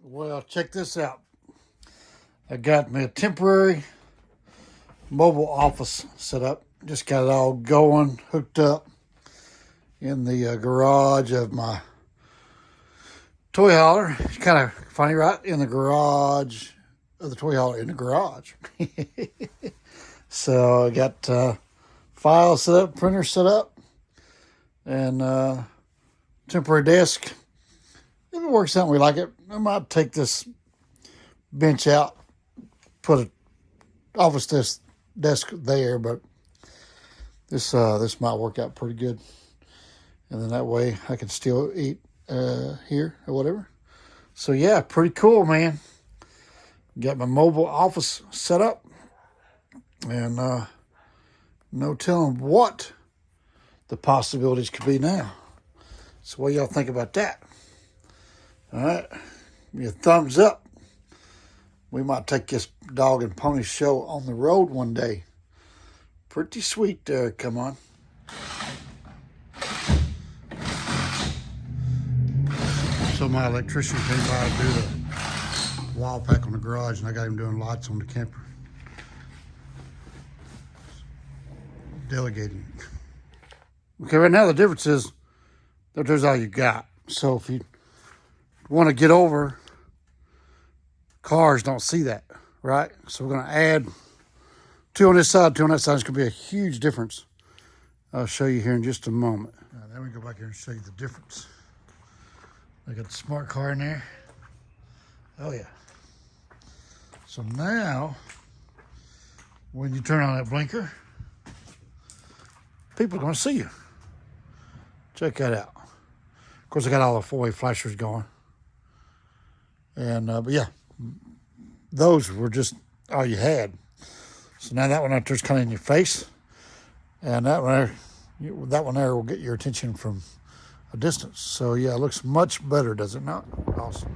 Well, check this out. I got me a temporary mobile office set up. Just got it all going, hooked up in the garage of my toy hauler. It's kind of funny, right? In the garage of the toy hauler in the garage. So I got file set up, printer set up, and temporary desk. If it works out and we like it, I might take this bench out, put an office desk there, but this might work out pretty good. And then that way I can still eat here or whatever. So yeah, pretty cool, man. Got my mobile office set up, and no telling what the possibilities could be now. So what y'all think about that? All right, give me a thumbs up. We might take this dog and pony show on the road one day. Pretty sweet there, come on. So my electrician came by to do the wall pack on the garage, and I got him doing lights on the camper. Delegating. Okay, right now the difference is that there's all you got. So if you want to get over, cars don't see that, right? So we're going to add two on this side, two on that side. It's going to be a huge difference. I'll show you here in just a moment. Then we go back here and show you the difference. I got the smart car in there. Oh yeah. So now, when you turn on that blinker, people are going to see you. Check that out. Of course, I got all the four-way flashers going. And, but yeah, those were just all you had. So now that one out there's kind of in your face. And that one there will get your attention from a distance. So yeah, it looks much better, does it not? Awesome.